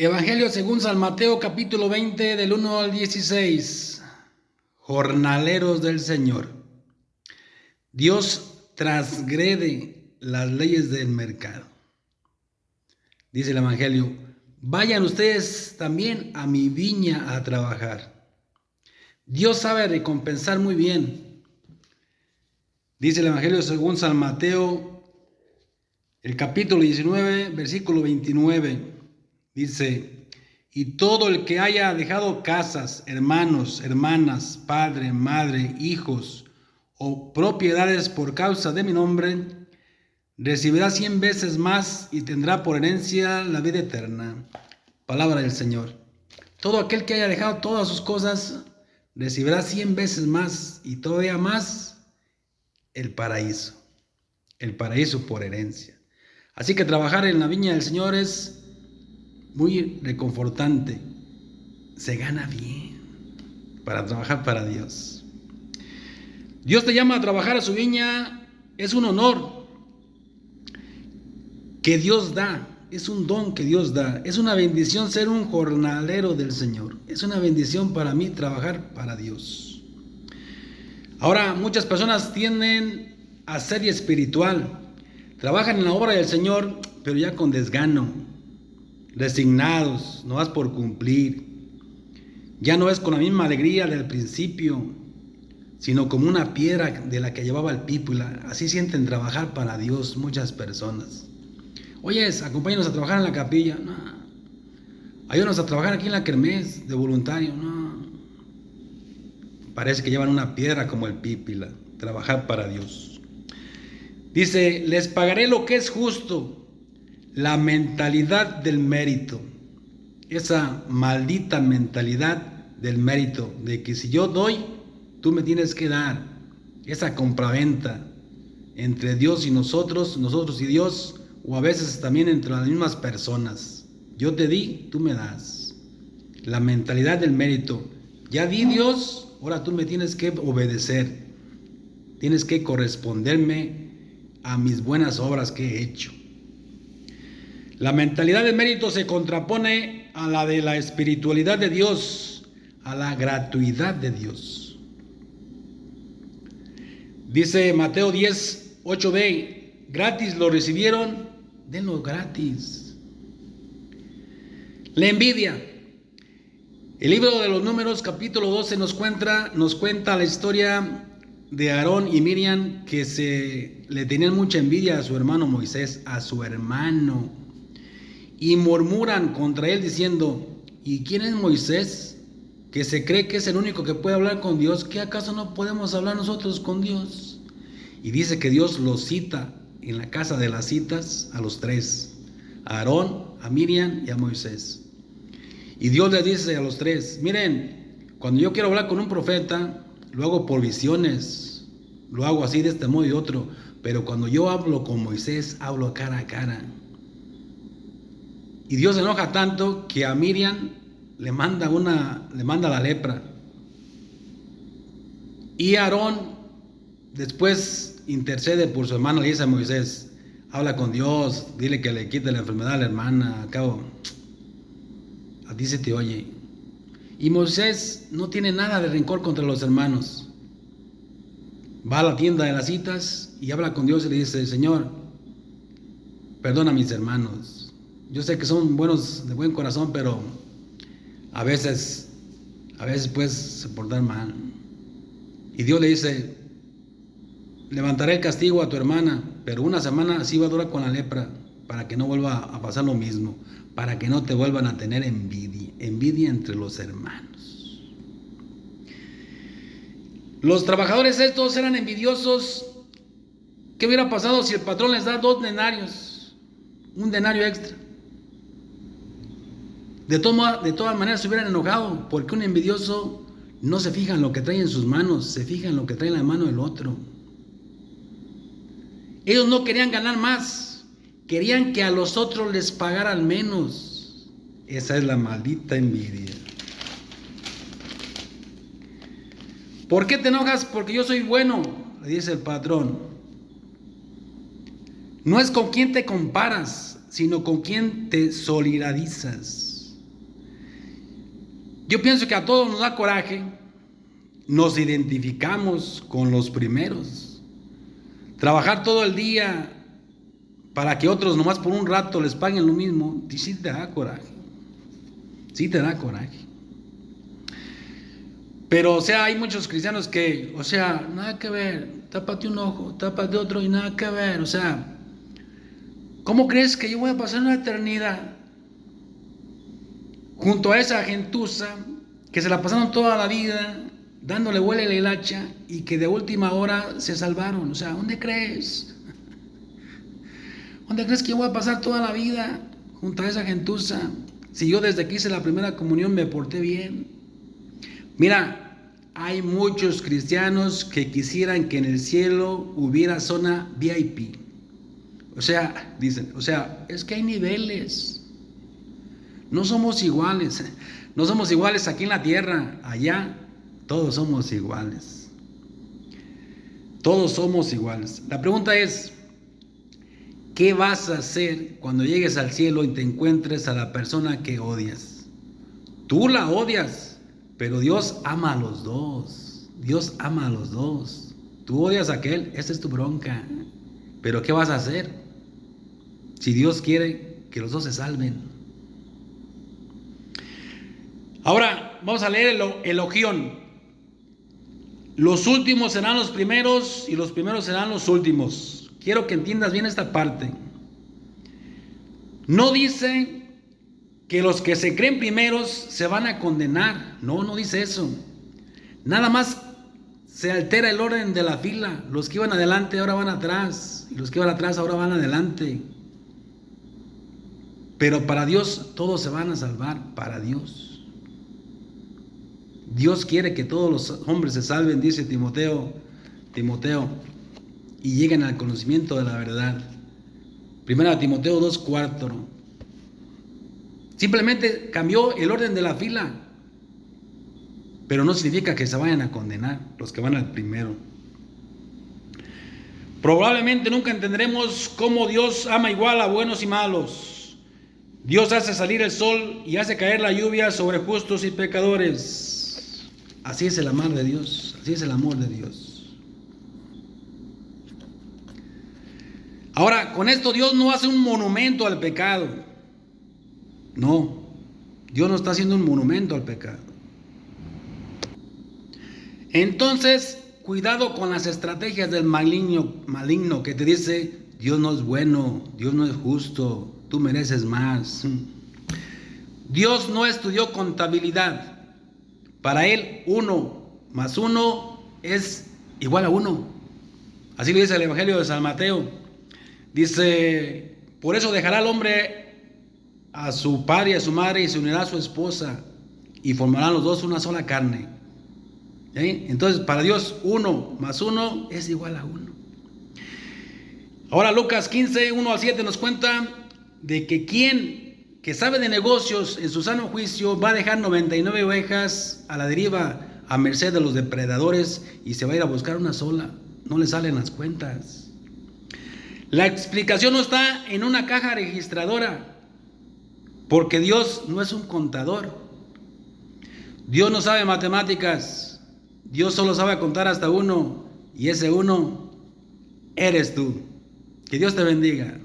Evangelio según San Mateo, capítulo 20, del 1 al 16. Jornaleros del Señor. Dios transgrede las leyes del mercado. Dice el Evangelio: vayan ustedes también a mi viña a trabajar. Dios sabe recompensar muy bien. Dice el Evangelio según San Mateo, el capítulo 19, versículo 29. Dice: y todo el que haya dejado casas, hermanos, hermanas, padre, madre, hijos o propiedades por causa de mi nombre, recibirá 100 veces más y tendrá por herencia la vida eterna. Palabra del Señor. Todo aquel que haya dejado todas sus cosas recibirá 100 veces más y todavía más el paraíso por herencia. Así que trabajar en la viña del Señor es muy reconfortante. Se gana bien para trabajar para Dios. Dios te llama a trabajar a su viña. Es un honor que Dios da. Es un don que Dios da. Es una bendición ser un jornalero del Señor. Es una bendición para mí trabajar para Dios. Ahora, muchas personas tienden a ser espiritual. Trabajan en la obra del Señor, pero ya con desgano, resignados, no vas por cumplir. Ya no es con la misma alegría del principio, sino como una piedra de la que llevaba el pípula. Así sienten trabajar para Dios muchas personas. Oyes, acompáñanos a trabajar en la capilla. No. Ayúdanos a trabajar aquí en la kermés de voluntario. No. Parece que llevan una piedra como el pípila. Trabajar para Dios. Dice: les pagaré lo que es justo. La mentalidad del mérito, esa maldita mentalidad del mérito, de que si yo doy, tú me tienes que dar. Esa compraventa entre Dios y nosotros y Dios, o a veces también entre las mismas personas. Yo te di, tú me das. La mentalidad del mérito. Ya di, Dios, ahora tú me tienes que obedecer. Tienes que corresponderme a mis buenas obras que he hecho. La mentalidad de mérito se contrapone a la de la espiritualidad de Dios, a la gratuidad de Dios. Dice Mateo 10, 8b: gratis lo recibieron, denlo gratis. La envidia. El libro de los Números, capítulo 12, nos cuenta la historia de Aarón y Miriam, que le tenían mucha envidia a su hermano Moisés, a su hermano. Y murmuran contra él diciendo: ¿y quién es Moisés, que se cree que es el único que puede hablar con Dios? ¿Qué acaso no podemos hablar nosotros con Dios? Y dice que Dios los cita en la casa de las citas a los tres: a Aarón, a Miriam y a Moisés. Y Dios les dice a los tres: miren, cuando yo quiero hablar con un profeta, lo hago por visiones, lo hago así de este modo y otro, pero cuando yo hablo con Moisés, hablo cara a cara. Y Dios se enoja tanto que a Miriam le manda la lepra. Y Aarón después intercede por su hermano, le dice a Moisés: habla con Dios, dile que le quite la enfermedad a la hermana, al cabo a ti se te oye. Y Moisés no tiene nada de rencor contra los hermanos. Va a la tienda de las citas y habla con Dios y le dice: Señor, perdona a mis hermanos. Yo sé que son buenos, de buen corazón, pero a veces pues se portan mal. Y Dios le dice: levantaré el castigo a tu hermana, pero una semana así va a durar con la lepra, para que no vuelva a pasar lo mismo, para que no te vuelvan a tener envidia entre los hermanos. Los trabajadores estos eran envidiosos. ¿Qué hubiera pasado si el patrón les da 2 denarios, un denario extra? De todas maneras se hubieran enojado, porque un envidioso no se fija en lo que trae en sus manos, se fija en lo que trae en la mano del otro. Ellos no querían ganar más, querían que a los otros les pagaran menos. Esa es la maldita envidia. ¿Por qué te enojas? Porque yo soy bueno, le dice el patrón. No es con quién te comparas, sino con quién te solidarizas. Yo pienso que a todos nos da coraje, nos identificamos con los primeros. Trabajar todo el día para que otros nomás por un rato les paguen lo mismo, sí te da coraje. Sí te da coraje. Pero, o sea, hay muchos cristianos que, o sea, nada que ver, tápate un ojo, tápate otro y nada que ver. O sea, ¿cómo crees que yo voy a pasar una eternidad junto a esa gentuza que se la pasaron toda la vida dándole vuelo a la hilacha y que de última hora se salvaron? O sea, ¿dónde crees? ¿Dónde crees que yo voy a pasar toda la vida junto a esa gentuza si yo desde que hice la primera comunión me porté bien? Mira, hay muchos cristianos que quisieran que en el cielo hubiera zona VIP. O sea, dicen, o sea, es que hay niveles. No somos iguales. No somos iguales aquí en la tierra. Allá todos somos iguales. Todos somos iguales. La pregunta es, ¿qué vas a hacer cuando llegues al cielo y te encuentres a la persona que odias? Tú la odias, pero Dios ama a los dos. Dios ama a los dos. Tú odias a aquel, esa es tu bronca. Pero ¿qué vas a hacer si Dios quiere que los dos se salven? Ahora vamos a leer el Ojión. Los últimos serán los primeros y los primeros serán los últimos. Quiero que entiendas bien esta parte. No dice que los que se creen primeros se van a condenar. No, no dice eso. Nada más se altera el orden de la fila. Los que iban adelante ahora van atrás. Y los que iban atrás ahora van adelante. Pero para Dios todos se van a salvar. Para Dios. Dios quiere que todos los hombres se salven, dice Timoteo, y lleguen al conocimiento de la verdad. Primera Timoteo 2:4. Simplemente cambió el orden de la fila, pero no significa que se vayan a condenar los que van al primero. Probablemente nunca entenderemos cómo Dios ama igual a buenos y malos. Dios hace salir el sol y hace caer la lluvia sobre justos y pecadores. Así es el amor de Dios, así es el amor de Dios. Ahora, con esto Dios no hace un monumento al pecado. No, Dios no está haciendo un monumento al pecado. Entonces, cuidado con las estrategias del maligno que te dice, Dios no es bueno, Dios no es justo, tú mereces más. Dios no estudió contabilidad. Para Él, 1 más 1 es igual a 1. Así lo dice el Evangelio de San Mateo. Dice, por eso dejará el hombre a su padre y a su madre y se unirá a su esposa y formarán los dos una sola carne. ¿Sí? Entonces, para Dios, 1 más 1 es igual a 1. Ahora Lucas 15, 1 al 7 nos cuenta de que quien que sabe de negocios en su sano juicio va a dejar 99 ovejas a la deriva a merced de los depredadores y se va a ir a buscar una sola. No le salen las cuentas. La explicación no está en una caja registradora, porque Dios no es un contador. Dios no sabe matemáticas. Dios solo sabe contar hasta 1 y ese 1 eres tú. Que Dios te bendiga.